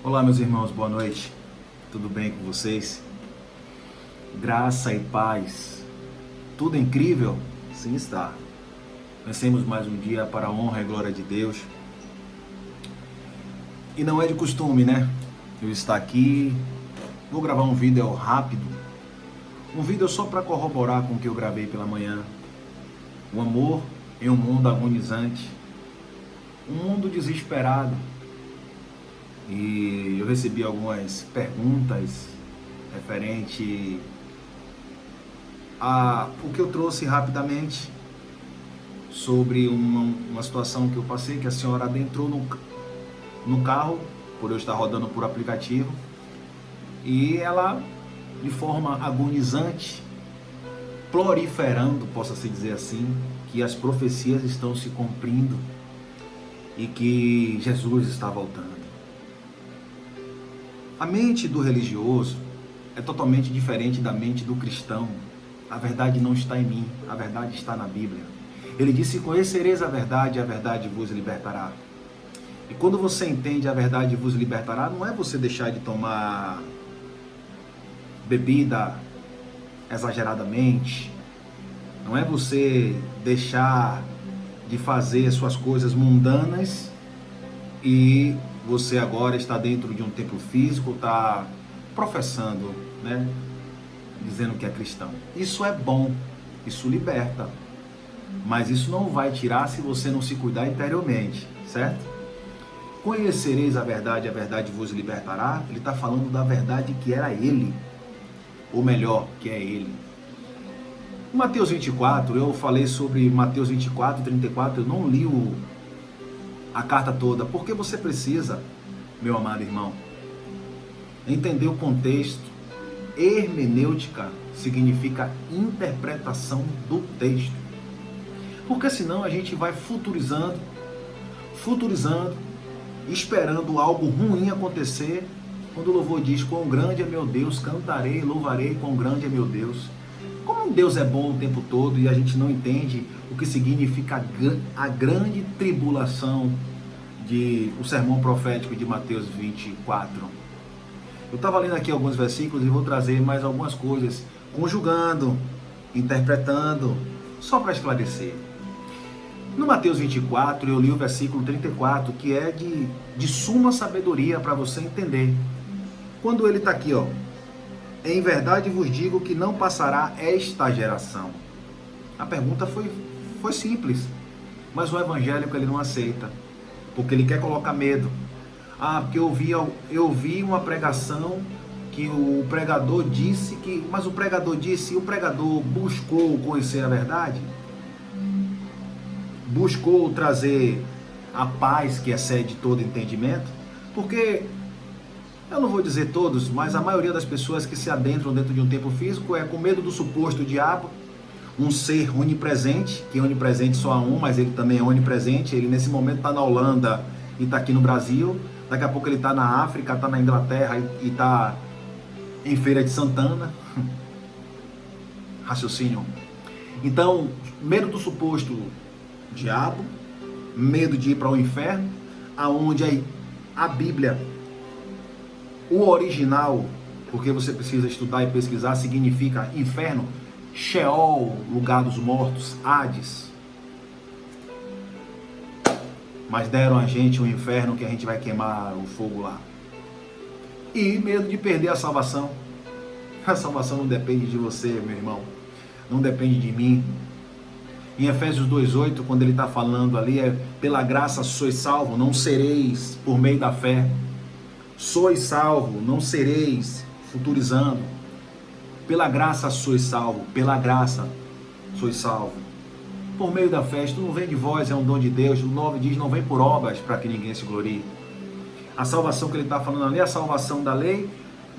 Olá, meus irmãos, boa noite. Tudo bem com vocês? Graça e paz. Tudo incrível? Sim, está. Vencemos mais um dia para a honra e glória de Deus. E não é de costume, né? Eu estar aqui, vou gravar um vídeo rápido. Um vídeo só para corroborar com o que eu gravei pela manhã. O amor em um mundo agonizante. Um mundo desesperado. E eu recebi algumas perguntas referente a o que eu trouxe rapidamente sobre uma situação que eu passei, que a senhora adentrou no carro, por eu estar rodando por aplicativo, e ela, de forma agonizante, proliferando, possa-se dizer assim, que as profecias estão se cumprindo e que Jesus está voltando. A mente do religioso é totalmente diferente da mente do cristão. A verdade não está em mim, a verdade está na Bíblia. Ele disse: conhecereis a verdade vos libertará. E quando você entende a verdade vos libertará, não é você deixar de tomar bebida exageradamente, não é você deixar de fazer suas coisas mundanas e você agora está dentro de um templo físico, está professando, né? Dizendo que é cristão. Isso é bom, isso liberta. Mas isso não vai tirar se você não se cuidar interiormente, certo? Conhecereis a verdade vos libertará. Ele está falando da verdade que era ele, ou melhor, que é ele. Em Mateus 24, eu falei sobre Mateus 24, 34, eu não li a carta toda, porque você precisa, meu amado irmão, entender o contexto. Hermenêutica significa interpretação do texto, porque senão a gente vai futurizando, esperando algo ruim acontecer, quando o louvor diz: quão grande é meu Deus, cantarei, louvarei, quão grande é meu Deus. Como Deus é bom o tempo todo e a gente não entende o que significa a grande tribulação o sermão profético de Mateus 24. Eu estava lendo aqui alguns versículos e vou trazer mais algumas coisas, conjugando, interpretando, só para esclarecer. No Mateus 24, eu li o versículo 34, que é de suma sabedoria para você entender. Quando ele está aqui, ó: em verdade vos digo que não passará esta geração. A pergunta foi simples, mas o evangélico ele não aceita, porque ele quer colocar medo. Porque eu vi uma pregação que o pregador disse que... Mas o pregador buscou conhecer a verdade? Buscou trazer a paz que excede todo entendimento? Porque, eu não vou dizer todos, mas a maioria das pessoas que se adentram dentro de um templo físico é com medo do suposto diabo, um ser onipresente, que onipresente só há um, mas ele também é onipresente. Ele nesse momento está na Holanda e está aqui no Brasil. Daqui a pouco ele está na África, está na Inglaterra e está em Feira de Santana. Raciocínio. Então, medo do suposto diabo, medo de ir para o inferno, aonde a Bíblia, o original, porque você precisa estudar e pesquisar, significa inferno, Sheol, lugar dos mortos, Hades. Mas deram a gente um inferno que a gente vai queimar o fogo lá. E medo de perder a salvação. A salvação não depende de você, meu irmão. Não depende de mim. Em Efésios 2,8, quando ele está falando ali, pela graça sois salvo, não sereis por meio da fé. Sois salvo, não sereis, futurizando. Pela graça sois salvo, pela graça sois salvo. Por meio da fé, isto não vem de vós, é um dom de Deus. O 9 diz: não vem por obras para que ninguém se glorie. A salvação que ele está falando ali é a salvação da lei,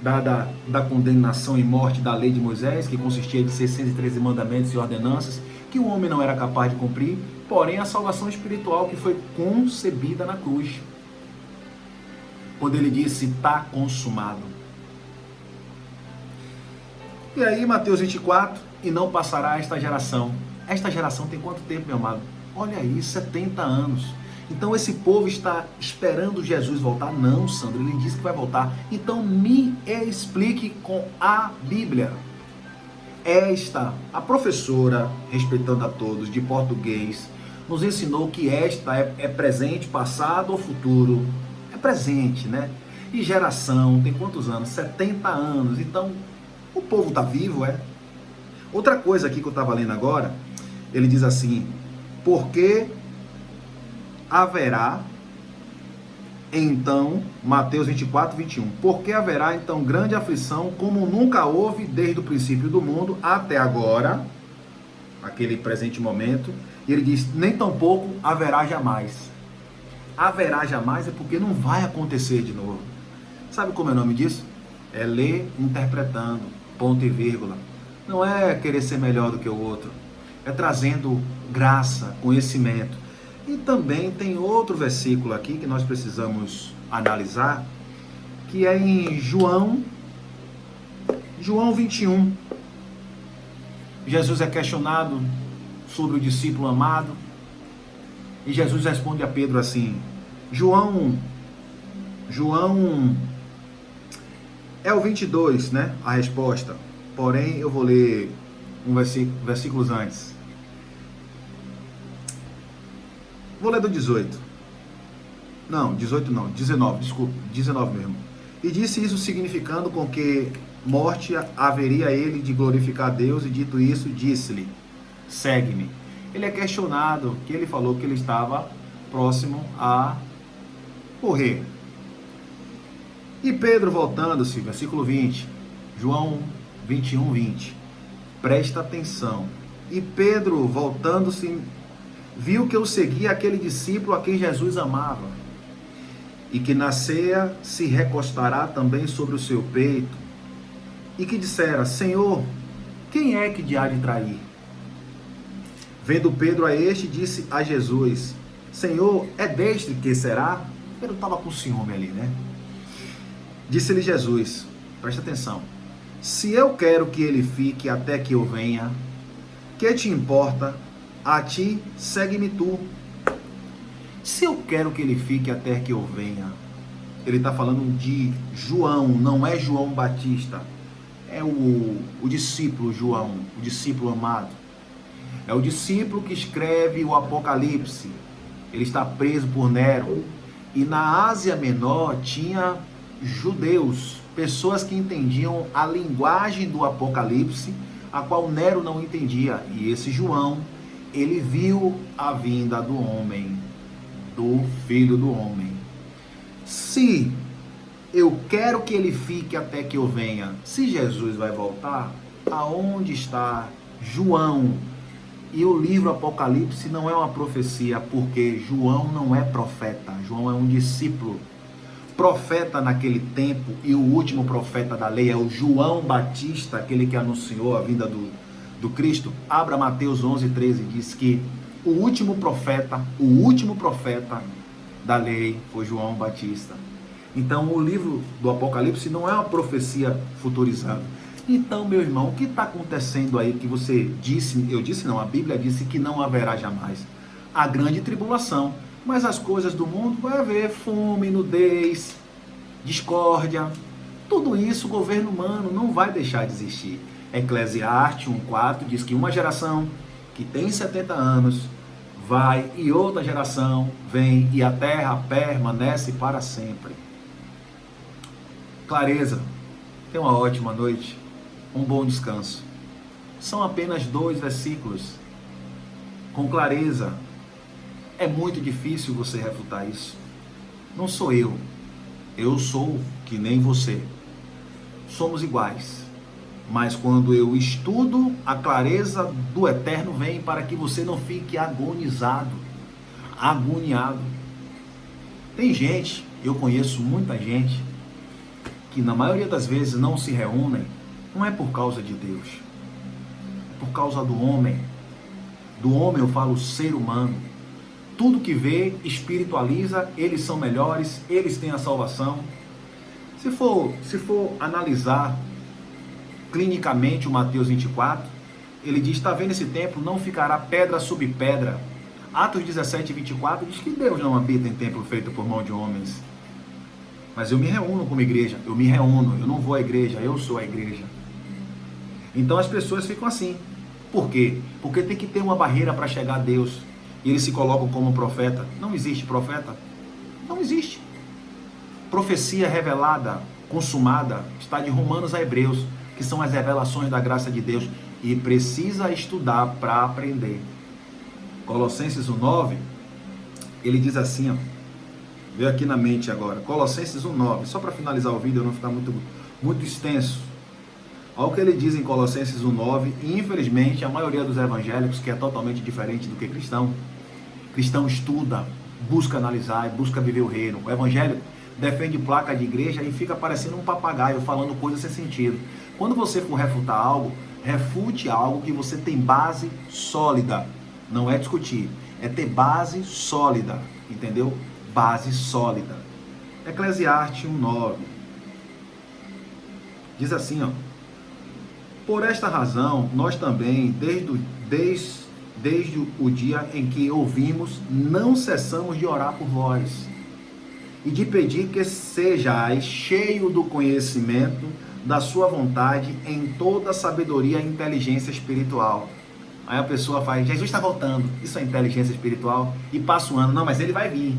da condenação e morte da lei de Moisés, que consistia de 613 mandamentos e ordenanças, que o homem não era capaz de cumprir, porém a salvação espiritual que foi concebida na cruz. Quando ele disse: está consumado. E aí Mateus 24, e não passará esta geração. Esta geração tem quanto tempo, meu amado? Olha aí, 70 anos. Então esse povo está esperando Jesus voltar? Não, Sandro, ele disse que vai voltar. Então me explique com a Bíblia. A professora, respeitando a todos, de português, nos ensinou que esta é presente, passado ou futuro. É presente, né? E geração, tem quantos anos? 70 anos. Então, o povo está vivo, é? Outra coisa aqui que eu estava lendo agora, ele diz assim, porque haverá, então, Mateus 24, 21, porque haverá então grande aflição, como nunca houve desde o princípio do mundo até agora, aquele presente momento, e ele diz, nem tampouco haverá jamais. Haverá jamais é porque não vai acontecer de novo. Sabe como é o nome disso? É ler interpretando, ponto e vírgula. Não é querer ser melhor do que o outro, é trazendo graça, conhecimento. E também tem outro versículo aqui que nós precisamos analisar, que é em João 21. Jesus é questionado sobre o discípulo amado, e Jesus responde a Pedro assim, João é o 22, né? A resposta. Porém, eu vou ler versículos antes. Vou ler do 18. Não, 18 não, 19, desculpa, 19 mesmo. E disse isso significando com que morte haveria ele de glorificar a Deus, e dito isso, disse-lhe, segue-me. Ele é questionado, que ele falou que ele estava próximo a morrer. E Pedro voltando-se, versículo 20, João 21, 20. Presta atenção. E Pedro voltando-se, viu que eu seguia aquele discípulo a quem Jesus amava, e que na ceia se recostará também sobre o seu peito, e que dissera, Senhor, quem é que há de trair? Vendo Pedro a este, disse a Jesus, Senhor, é deste que será? Pedro estava com ciúme ali, né? Disse-lhe Jesus, presta atenção, se eu quero que ele fique até que eu venha, que te importa? A ti, segue-me tu. Se eu quero que ele fique até que eu venha, ele está falando de João, não é João Batista, é o discípulo João, o discípulo amado. É o discípulo que escreve o Apocalipse. Ele está preso por Nero. E na Ásia Menor tinha judeus, pessoas que entendiam a linguagem do Apocalipse, a qual Nero não entendia. E esse João, ele viu a vinda do homem, do Filho do Homem. Se eu quero que ele fique até que eu venha, se Jesus vai voltar, aonde está João? E o livro Apocalipse não é uma profecia, porque João não é profeta, João é um discípulo. Profeta naquele tempo, e o último profeta da lei é o João Batista, aquele que anunciou a vinda do Cristo. Abra Mateus 11, 13, diz que o último profeta da lei foi João Batista. Então o livro do Apocalipse não é uma profecia futurizando. Então, meu irmão, o que está acontecendo aí que você disse, eu disse não, a Bíblia disse que não haverá jamais a grande tribulação, mas as coisas do mundo vai haver fome, nudez, discórdia, tudo isso o governo humano não vai deixar de existir. Eclesiastes 1,4 diz que uma geração que tem 70 anos vai e outra geração vem e a terra permanece para sempre. Clareza, tenha uma ótima noite, um bom descanso. São apenas 2 versículos. Com clareza, é muito difícil você refutar isso. Não sou eu sou que nem você. Somos iguais. Mas quando eu estudo, a clareza do Eterno vem para que você não fique agoniado. Tem gente, eu conheço muita gente, que na maioria das vezes não se reúnem, não é por causa de Deus, é por causa do homem. Do homem eu falo ser humano. Tudo que vê, espiritualiza, eles são melhores, eles têm a salvação. Se for analisar clinicamente o Mateus 24, ele diz, está vendo esse tempo, não ficará pedra sobre pedra, Atos 17, 24 diz que Deus não habita em templo feito por mão de homens. Mas eu me reúno como igreja, eu não vou à igreja, eu sou a igreja. Então as pessoas ficam assim. Por quê? Porque tem que ter uma barreira para chegar a Deus. E eles se colocam como profeta. Não existe profeta. Não existe. Profecia revelada, consumada, está de Romanos a Hebreus, que são as revelações da graça de Deus. E precisa estudar para aprender. Colossenses 1:9, ele diz assim, ó, veio aqui na mente agora, Colossenses 1:9, só para finalizar o vídeo, não ficar muito extenso. Olha o que ele diz em Colossenses 1:9, e infelizmente a maioria dos evangélicos, que é totalmente diferente do que cristão estuda, busca analisar, busca viver o reino. O evangélico defende placa de igreja e fica parecendo um papagaio falando coisas sem sentido. Quando você for refutar algo, refute algo que você tem base sólida. Não é discutir, é ter base sólida, entendeu? Base sólida. Eclesiastes 1:9 diz assim, ó: por esta razão, nós também, desde o dia em que ouvimos, não cessamos de orar por vós e de pedir que sejais cheio do conhecimento da sua vontade em toda sabedoria e inteligência espiritual. Aí a pessoa faz, Jesus está voltando, isso é inteligência espiritual, e passa o ano, não, mas ele vai vir.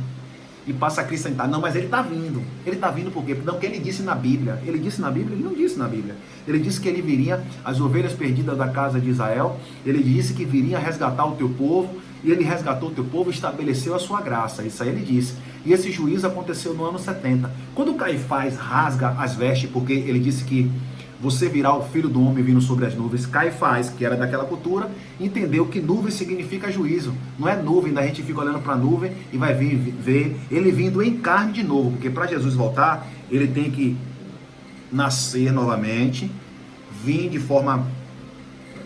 E passa a acrescentar, não, mas ele está vindo. Ele está vindo por quê? Porque ele disse na Bíblia. Ele disse na Bíblia? Ele não disse na Bíblia. Ele disse que ele viria as ovelhas perdidas da casa de Israel. Ele disse que viria resgatar o teu povo. E ele resgatou o teu povo e estabeleceu a sua graça. Isso aí ele disse. E esse juízo aconteceu no ano 70. Quando Caifás rasga as vestes, porque ele disse que você virá o filho do homem vindo sobre as nuvens. Caifás, que era daquela cultura, entendeu que nuvem significa juízo. Não é nuvem, da gente fica olhando para a nuvem e vai ver ele vindo em carne de novo. Porque para Jesus voltar, ele tem que nascer novamente, vir de forma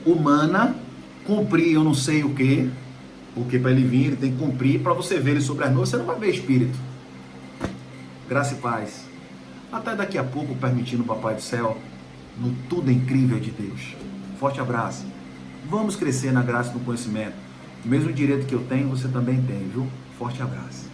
humana, cumprir eu não sei o que, porque para ele vir, ele tem que cumprir. Para você ver ele sobre as nuvens, você não vai ver espírito. Graça e paz. Até daqui a pouco, permitindo o Papai do Céu, no tudo incrível de Deus. Forte abraço. Vamos crescer na graça e no conhecimento. O mesmo direito que eu tenho, você também tem, viu? Forte abraço.